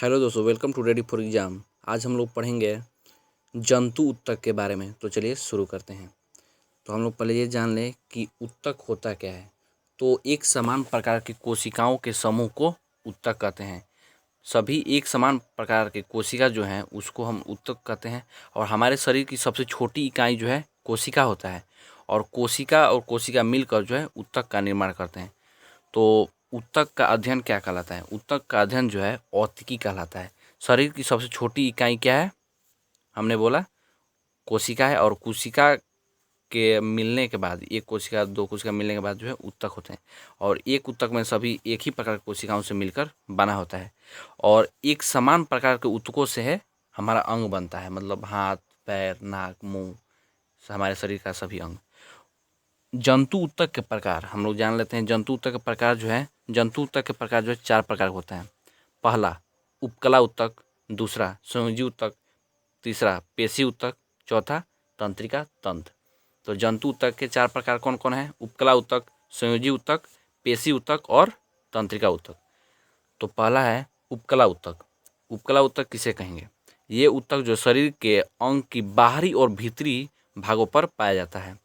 Hello दोस्तों, welcome to ready for exam. आज हम लोग पढ़ेंगे जंतु ऊतक के बारे में। तो चलिए शुरू करते हैं। तो हम लोग पहले ये जान लें कि ऊतक होता क्या है। तो एक समान प्रकार की कोशिकाओं के समूह को ऊतक कहते हैं। सभी एक समान प्रकार के कोशिका जो हैं उसको हम ऊतक कहते हैं। और हमारे शरीर की सबसे छोटी इकाई जो है कोशिका होता है, और कोशिका मिलकर जो है ऊतक का निर्माण करते हैं। तो ऊतक का अध्ययन क्या कहलाता है? ऊतक का अध्ययन जो है औतिकी कहलाता है। शरीर की सबसे छोटी इकाई क्या है? हमने बोला कोशिका है, और कोशिका के मिलने के बाद, एक कोशिका दो कोशिका मिलने के बाद जो है ऊतक होते हैं। और एक ऊतक में सभी एक ही प्रकार की कोशिकाओं से मिलकर बना होता है। और एक समान प्रकार के ऊतकों से है हमारा अंग बनता है, मतलब हाथ, पैर, नाक, मुंह, हमारे शरीर का सभी अंग। जंतु ऊतक के प्रकार हम लोग जान लेते हैं। जंतु ऊतक के प्रकार जो है, जंतु ऊतक के प्रकार जो है 4 प्रकार के होते हैं। पहला उपकला ऊतक, दूसरा संयोजी ऊतक, तीसरा पेशी ऊतक, चौथा तंत्रिका तंत्र। तो जंतु ऊतक के 4 प्रकार कौन कौन है? उपकला ऊतक, संयोजी ऊतक, पेशी ऊतक और तंत्रिका ऊतक। तो पहला है उपकला ऊतक। उपकला ऊतक किसे कहेंगे? ये ऊतक जो शरीर के अंग की बाहरी और भीतरी भागों पर पाया जाता है।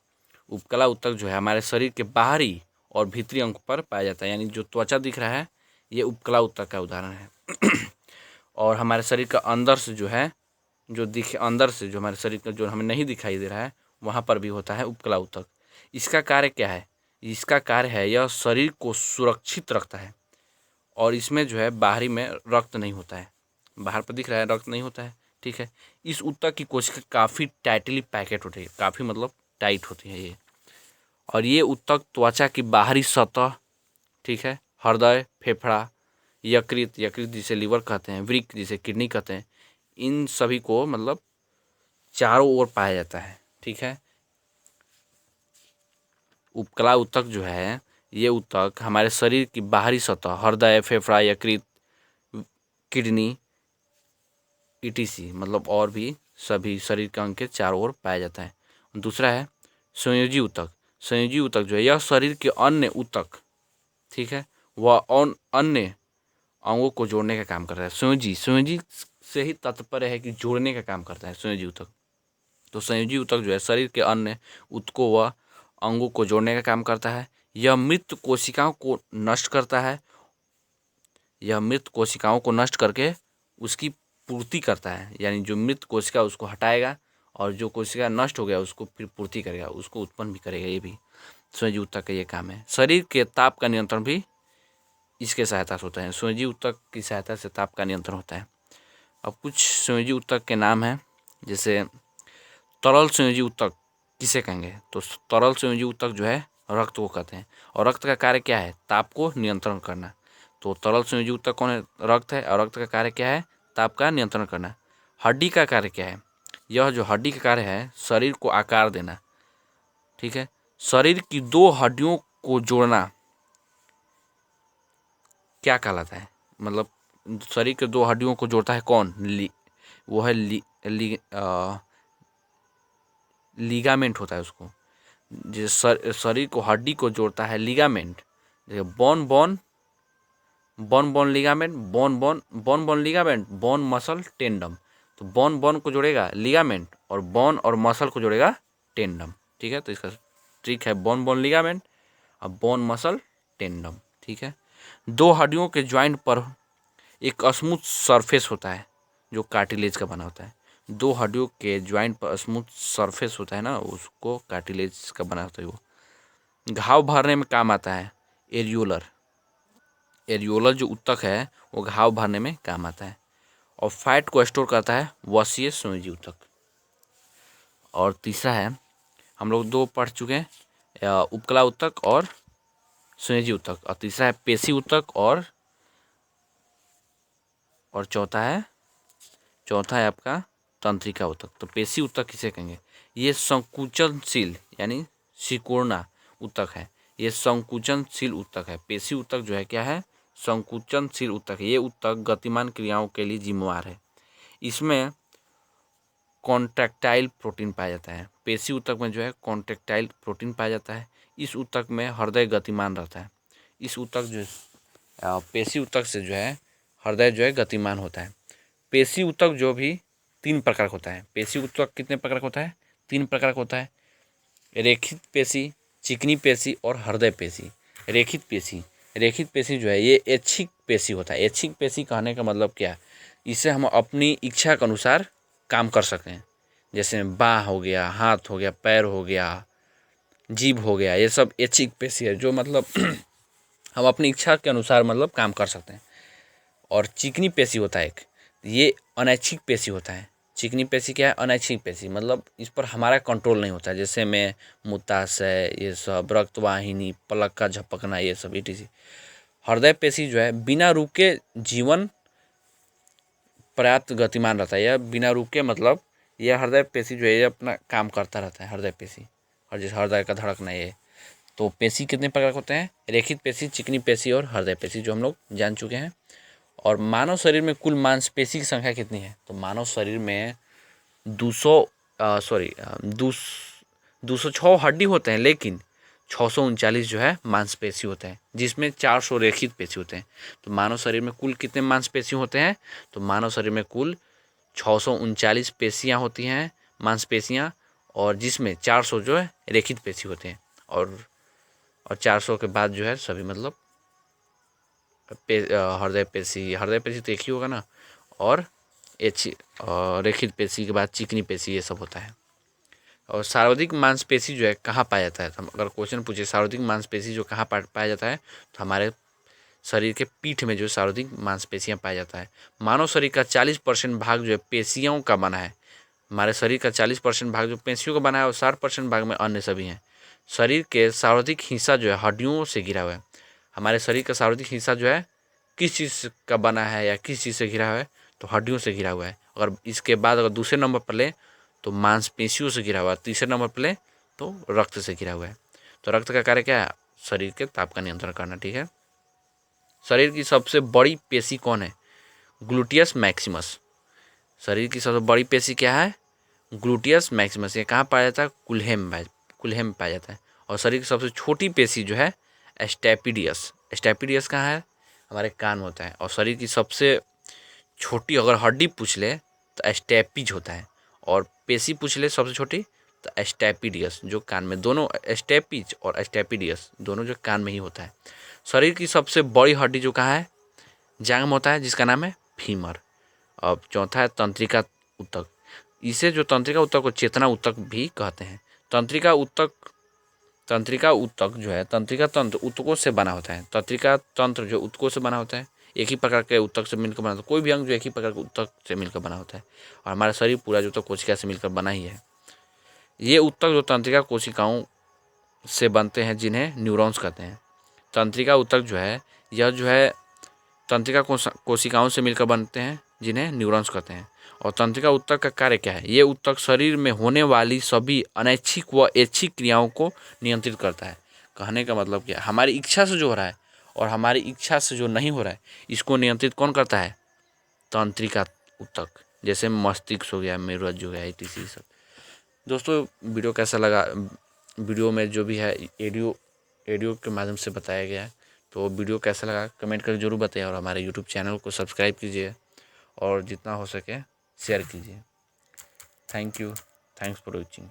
उपकला ऊतक जो है हमारे शरीर के बाहरी और भीतरी अंग पर पाया जाता है, यानी जो त्वचा दिख रहा है ये उपकला ऊतक का उदाहरण है। और हमारे शरीर का अंदर से जो है, अंदर से जो हमारे शरीर का जो हमें नहीं दिखाई दे रहा है वहाँ पर भी होता है उपकला ऊतक। इसका कार्य क्या है? इसका कार्य है यह शरीर को सुरक्षित रखता है। और इसमें जो है बाहरी में रक्त नहीं होता है, बाहर पर दिख रहा है रक्त नहीं होता है, ठीक है। इस ऊतक की कोशिका काफ़ी टाइटली पैकेट होती है, काफ़ी मतलब टाइट होती है ये। और ये ऊतक त्वचा की बाहरी सतह, ठीक है, हृदय, फेफड़ा, यकृत, जिसे लीवर कहते हैं, वृक्क जिसे किडनी कहते हैं, इन सभी को मतलब चारों ओर पाया जाता है, ठीक है। उपकला ऊतक जो है, ये ऊतक हमारे शरीर की बाहरी सतह, हृदय, फेफड़ा, यकृत, किडनी, ईटीसी, मतलब और भी सभी शरीर के अंग के चारों ओर पाया जाता है। दूसरा है संयोजी ऊतक। संयोजी ऊतक जो है यह शरीर के अन्य ऊतक, ठीक है, वह अन्य अंगों को जोड़ने का काम करता है। संयोजी से ही तात्पर्य है कि जोड़ने का काम करता है संयोजी ऊतक। तो संयोजी ऊतक जो है शरीर के अन्य ऊतकों व अंगों को जोड़ने का काम करता है। यह मृत कोशिकाओं को नष्ट करता है। यह मृत कोशिकाओं को नष्ट करके उसकी पूर्ति करता है, यानी जो मृत कोशिका उसको हटाएगा, और जो कोशिका नष्ट हो गया उसको फिर पूर्ति करेगा, उसको उत्पन्न भी करेगा। ये भी संयोजी ऊतक का ये काम है। शरीर के ताप का नियंत्रण भी इसके सहायता से होता है। संयोजी ऊतक की सहायता से ताप का नियंत्रण होता है। अब कुछ संयोजी ऊतक के नाम हैं, जैसे तरल संयोजी ऊतक किसे कहेंगे? तो तरल संयोजी ऊतक जो है रक्त को कहते हैं। और रक्त का कार्य क्या है? ताप को नियंत्रण करना। तो तरल संयोजी ऊतक कौन है? रक्त है। और रक्त का कार्य क्या है? ताप का नियंत्रण करना। हड्डी का कार्य क्या है? यह जो हड्डी का कार्य है शरीर को आकार देना, ठीक है। शरीर की दो हड्डियों को जोड़ना क्या कहलाता है? मतलब शरीर के दो हड्डियों को जोड़ता है कौन? वो है लिगामेंट होता है उसको। जिस शरीर को हड्डी को जोड़ता है लिगामेंट, जैसे bone ligament, bone ligament, bone muscle tandem. तो बोन को जोड़ेगा लिगामेंट, और बोन और मसल को जोड़ेगा टेंडम, ठीक है। तो इसका ट्रिक है बोन लिगामेंट और बोन मसल टेंडम, ठीक है। दो हड्डियों के ज्वाइंट पर एक स्मूथ सरफेस होता है जो कार्टिलेज का बना होता है। दो हड्डियों के ज्वाइंट पर स्मूथ सरफेस होता है ना, उसको कार्टिलेज का बना होता है। वो घाव भरने में काम आता है। एरियोलर जो ऊतक है वो घाव भरने में काम आता है। और फैट को स्टोर करता है वसीय संयोजी ऊतक। और तीसरा है, हम लोग दो पढ़ चुके हैं, उपकला ऊतक और संयोजी ऊतक। और तीसरा है पेशी ऊतक, और चौथा है आपका तंत्रिका ऊतक। तो पेशी ऊतक किसे कहेंगे? ये संकुचनशील यानी सिकुड़ना ऊतक है। ये संकुचनशील ऊतक है। पेशी ऊतक जो है क्या है? संकुचनशील ऊतक है। ये ऊतक गतिमान क्रियाओं के लिए जिम्मेवार है। इसमें कॉन्ट्रैक्टाइल प्रोटीन पाया जाता है। पेशी ऊतक में जो है कॉन्ट्रैक्टाइल प्रोटीन पाया जाता है। इस ऊतक में हृदय गतिमान रहता है। इस ऊतक जो पेशी ऊतक से जो है हृदय जो है गतिमान होता है। पेशी ऊतक जो भी 3 प्रकार का होता है। पेशी ऊतक कितने प्रकार का होता है? 3 प्रकार का होता है। रेखित पेशी, चिकनी पेशी और हृदय पेशी। रेखित पेशी जो है ये ऐच्छिक पेशी होता है। ऐच्छिक पेशी कहने का मतलब क्या है? इसे हम अपनी इच्छा के अनुसार काम कर सकते हैं। जैसे बाँह हो गया, हाथ हो गया, पैर हो गया, जीभ हो गया, ये सब ऐच्छिक पेशी है जो मतलब हम अपनी इच्छा के अनुसार मतलब काम कर सकते हैं। और चिकनी पेशी होता है एक, ये अनैच्छिक पेशी होता है। चिकनी पेशी क्या है? अनैच्छिक पेशी, मतलब इस पर हमारा कंट्रोल नहीं होता है। जैसे में मूत्राशय, ये सब रक्तवाहिनी, पलक का झपकना, ये सब etc। हृदय पेशी जो है बिना रुके जीवन पर्याप्त गतिमान रहता है। यह बिना रुके मतलब यह हृदय पेशी जो है ये अपना काम करता रहता है। हृदय पेशी और जैसे हृदय का धड़कना ये। तो पेशी कितने प्रकार के होते हैं? रेखित पेशी, चिकनी पेशी और हृदय पेशी, जो हम लोग जान चुके हैं। और मानव शरीर में कुल मांसपेशी की संख्या कितनी है? तो मानव शरीर में 206 हड्डी होते हैं, लेकिन 639 जो है मांसपेशी होते हैं, जिसमें 400 रेखित पेशी होते हैं। तो मानव शरीर में कुल कितने मांसपेशी होते हैं? तो मानव शरीर में कुल 639 पेशियाँ होती हैं, मांसपेशियाँ, और जिसमें 400 जो है रेखित पेशी होते हैं। और 400 के बाद जो है सभी मतलब हृदय पेशी तो एक ही होगा ना। और रेखित पेशी के बाद चिकनी पेशी, ये सब होता है। और सर्वाधिक मांसपेशी जो है कहाँ पाया जाता है? तो हम अगर क्वेश्चन पूछे सर्वाधिक मांसपेशी जो कहाँ पाया जाता है, तो हमारे शरीर के पीठ में जो सर्वाधिक मांसपेशियाँ पाया जाता है। मानव शरीर का 40% भाग जो है पेशियों का बना है। हमारे शरीर का 40% भाग जो पेशियों का बना है और 60% भाग में अन्य सभी हैं। शरीर के सर्वाधिक हिस्सा जो है हड्डियों से घिरा हुआ है। हमारे शरीर का सर्वाधिक हिस्सा जो है किस चीज़ का बना है या किस चीज़ से घिरा हुआ है? तो हड्डियों से घिरा हुआ है। अगर इसके बाद अगर दूसरे नंबर पर ले तो मांसपेशियों से घिरा हुआ है। तीसरे नंबर पर ले तो रक्त से घिरा हुआ है। तो रक्त का कार्य क्या है? शरीर के ताप का नियंत्रण करना। ठीक है। शरीर की सबसे बड़ी पेशी कौन है? Gluteus Maximus. शरीर की सबसे बड़ी पेशी क्या है? Gluteus Maximus. ये कहाँ पाया जाता है? कुल्हेम में पाया जाता है। और शरीर की सबसे छोटी पेशी जो है स्टेपिडियस। स्टेपिडियस कहाँ है? हमारे कान में होता है। और शरीर की सबसे छोटी अगर हड्डी पूछ ले तो स्टेपिज होता है। और पेशी पूछ ले सबसे छोटी तो स्टेपिडियस, जो कान में, दोनों स्टेपिज और स्टेपिडियस दोनों जो कान में ही होता है। शरीर की सबसे बड़ी हड्डी जो कहाँ है? जांघ में होता है, जिसका नाम है फीमर। अब चौथा है तंत्रिका ऊतक। इसे जो तंत्रिका ऊतक को चेतना ऊतक भी कहते हैं। तंत्रिका ऊतक जो है तंत्रिका तंत्र ऊतकों से बना होता है। तंत्रिका तंत्र जो ऊतकों से बना होता है, एक ही प्रकार के ऊतक से मिलकर बना होता है। कोई भी अंग जो एक ही प्रकार के ऊतक से मिलकर बना होता है। और हमारा शरीर पूरा जो तो कोशिका से मिलकर बना ही है। ये ऊतक जो तंत्रिका कोशिकाओं से बनते हैं, जिन्हें न्यूरॉन्स कहते हैं। तंत्रिका ऊतक जो है यह जो है तंत्रिका कोशिकाओं से मिलकर बनते हैं, जिन्हें न्यूरॉन्स कहते हैं। और तंत्रिका ऊतक का कार्य क्या है? ये ऊतक शरीर में होने वाली सभी अनैच्छिक व ऐच्छिक क्रियाओं को नियंत्रित करता है। कहने का मतलब क्या है? हमारी इच्छा से जो हो रहा है और हमारी इच्छा से जो नहीं हो रहा है, इसको नियंत्रित कौन करता है? तंत्रिका ऊतक। जैसे मस्तिष्क हो गया, मेरुरज्जु हो गया, etc सब। दोस्तों वीडियो कैसा लगा? वीडियो में जो भी है ऑडियो के माध्यम से बताया गया है। तो वीडियो कैसा लगा कमेंट करके जरूर बताइए। और हमारे यूट्यूब चैनल को सब्सक्राइब कीजिए और जितना हो सके शेयर कीजिए। Thank you. Thanks for watching.